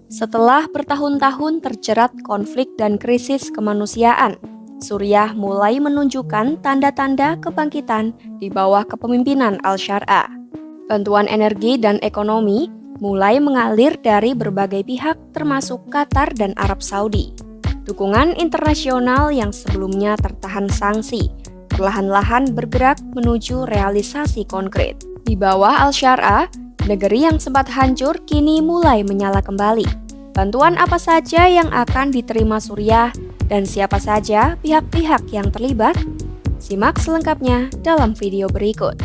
Setelah bertahun-tahun terjerat konflik dan krisis kemanusiaan, Suriah mulai menunjukkan tanda-tanda kebangkitan di bawah kepemimpinan Al-Syar'a. Bantuan energi dan ekonomi mulai mengalir dari berbagai pihak termasuk Qatar dan Arab Saudi. Dukungan internasional yang sebelumnya tertahan sanksi perlahan-lahan bergerak menuju realisasi konkret. Di bawah Al-Syar'a, negeri yang sempat hancur kini mulai menyala kembali. Bantuan apa saja yang akan diterima Suriah dan siapa saja pihak-pihak yang terlibat? Simak selengkapnya dalam video berikut.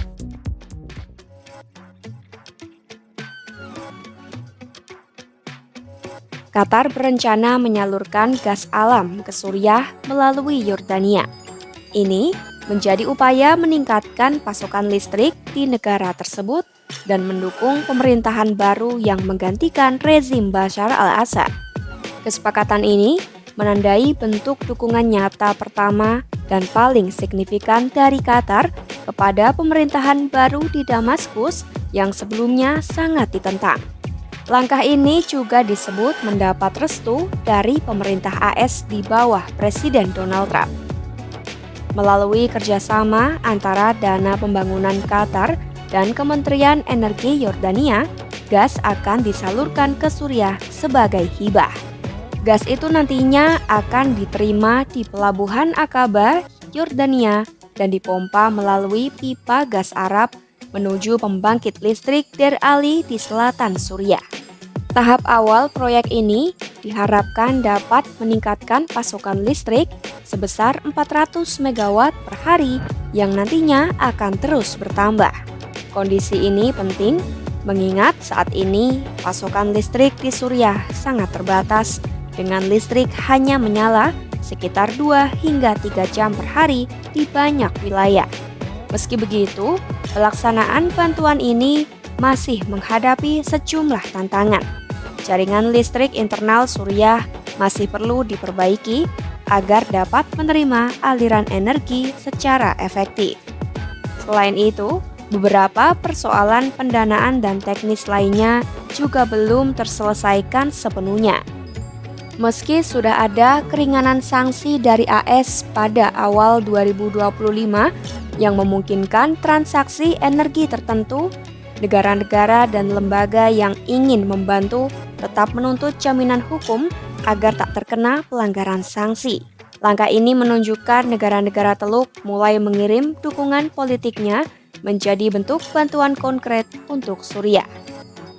Qatar berencana menyalurkan gas alam ke Suriah melalui Yordania. Ini menjadi upaya meningkatkan pasokan listrik di negara tersebut dan mendukung pemerintahan baru yang menggantikan rezim Bashar al-Assad. Kesepakatan ini menandai bentuk dukungan nyata pertama dan paling signifikan dari Qatar kepada pemerintahan baru di Damaskus yang sebelumnya sangat ditentang. Langkah ini juga disebut mendapat restu dari pemerintah AS di bawah Presiden Donald Trump. Melalui kerjasama antara Dana Pembangunan Qatar dan Kementerian Energi Yordania, gas akan disalurkan ke Suriah sebagai hibah. Gas itu nantinya akan diterima di Pelabuhan Aqaba, Yordania, dan dipompa melalui pipa gas Arab menuju pembangkit listrik Deir Ali di selatan Suriah. Tahap awal proyek ini diharapkan dapat meningkatkan pasokan listrik sebesar 400 MW per hari yang nantinya akan terus bertambah. Kondisi ini penting mengingat saat ini pasokan listrik di Suriah sangat terbatas dengan listrik hanya menyala sekitar 2 hingga 3 jam per hari di banyak wilayah. Meski begitu, pelaksanaan bantuan ini masih menghadapi sejumlah tantangan. Jaringan listrik internal Suriah masih perlu diperbaiki agar dapat menerima aliran energi secara efektif. Selain itu, beberapa persoalan pendanaan dan teknis lainnya juga belum terselesaikan sepenuhnya. Meski sudah ada keringanan sanksi dari AS pada awal 2025 yang memungkinkan transaksi energi tertentu, negara-negara dan lembaga yang ingin membantu tetap menuntut jaminan hukum agar tak terkena pelanggaran sanksi. Langkah ini menunjukkan negara-negara Teluk mulai mengirim dukungan politiknya menjadi bentuk bantuan konkret untuk Suriah.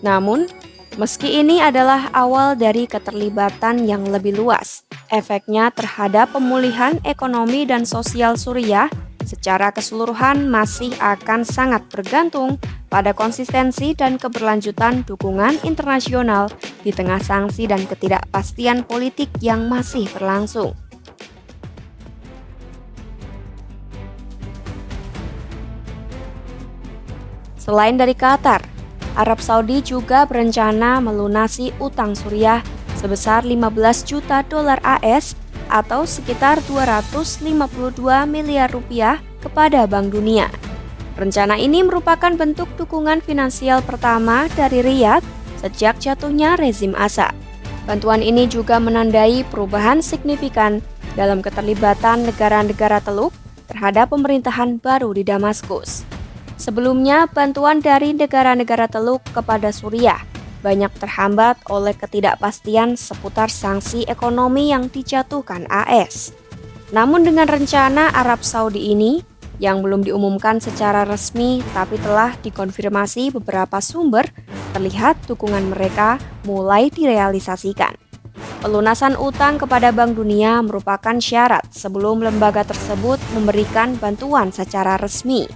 Namun, meski ini adalah awal dari keterlibatan yang lebih luas, efeknya terhadap pemulihan ekonomi dan sosial Suriah secara keseluruhan masih akan sangat bergantung pada konsistensi dan keberlanjutan dukungan internasional di tengah sanksi dan ketidakpastian politik yang masih berlangsung. Selain dari Qatar, Arab Saudi juga berencana melunasi utang Suriah sebesar 15 juta dolar AS atau sekitar 252 miliar rupiah kepada Bank Dunia. Rencana ini merupakan bentuk dukungan finansial pertama dari Riyadh sejak jatuhnya rezim Assad. Bantuan ini juga menandai perubahan signifikan dalam keterlibatan negara-negara Teluk terhadap pemerintahan baru di Damaskus. Sebelumnya, bantuan dari negara-negara Teluk kepada Suriah banyak terhambat oleh ketidakpastian seputar sanksi ekonomi yang dijatuhkan AS. Namun dengan rencana Arab Saudi ini, yang belum diumumkan secara resmi tapi telah dikonfirmasi beberapa sumber, terlihat dukungan mereka mulai direalisasikan. Pelunasan utang kepada Bank Dunia merupakan syarat sebelum lembaga tersebut memberikan bantuan secara resmi.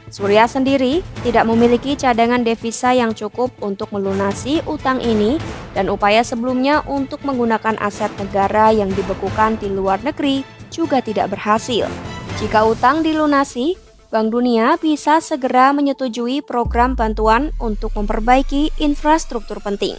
Suriah sendiri tidak memiliki cadangan devisa yang cukup untuk melunasi utang ini dan upaya sebelumnya untuk menggunakan aset negara yang dibekukan di luar negeri juga tidak berhasil. Jika utang dilunasi, Bank Dunia bisa segera menyetujui program bantuan untuk memperbaiki infrastruktur penting,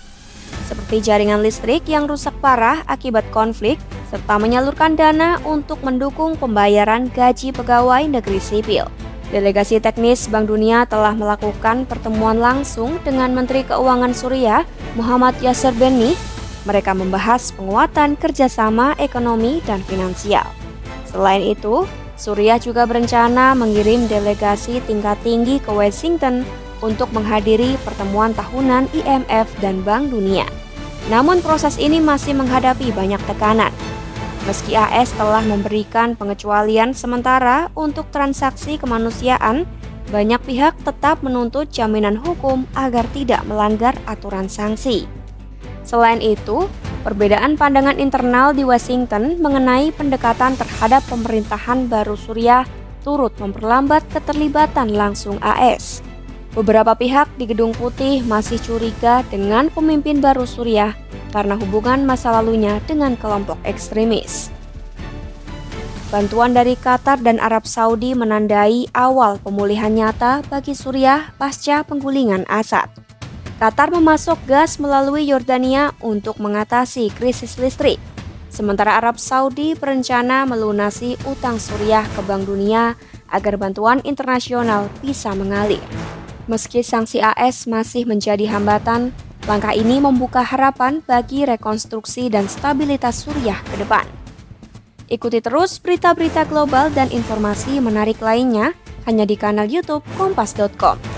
seperti jaringan listrik yang rusak parah akibat konflik, serta menyalurkan dana untuk mendukung pembayaran gaji pegawai negeri sipil. Delegasi teknis Bank Dunia telah melakukan pertemuan langsung dengan Menteri Keuangan Suriah, Muhammad Yasser Benni, Mereka membahas penguatan kerjasama ekonomi dan finansial. Selain itu, Suriah juga berencana mengirim delegasi tingkat tinggi ke Washington untuk menghadiri pertemuan tahunan IMF dan Bank Dunia. Namun proses ini masih menghadapi banyak tekanan. Meski AS telah memberikan pengecualian sementara untuk transaksi kemanusiaan, banyak pihak tetap menuntut jaminan hukum agar tidak melanggar aturan sanksi. Selain itu, perbedaan pandangan internal di Washington mengenai pendekatan terhadap pemerintahan baru Suriah turut memperlambat keterlibatan langsung AS. Beberapa pihak di Gedung Putih masih curiga dengan pemimpin baru Suriah karena hubungan masa lalunya dengan kelompok ekstremis. Bantuan dari Qatar dan Arab Saudi menandai awal pemulihan nyata bagi Suriah pasca penggulingan Assad. Qatar memasok gas melalui Yordania untuk mengatasi krisis listrik. Sementara Arab Saudi berencana melunasi utang Suriah ke Bank Dunia agar bantuan internasional bisa mengalir. Meski sanksi AS masih menjadi hambatan, langkah ini membuka harapan bagi rekonstruksi dan stabilitas Suriah ke depan. Ikuti terus berita-berita global dan informasi menarik lainnya hanya di kanal YouTube Kompas.com.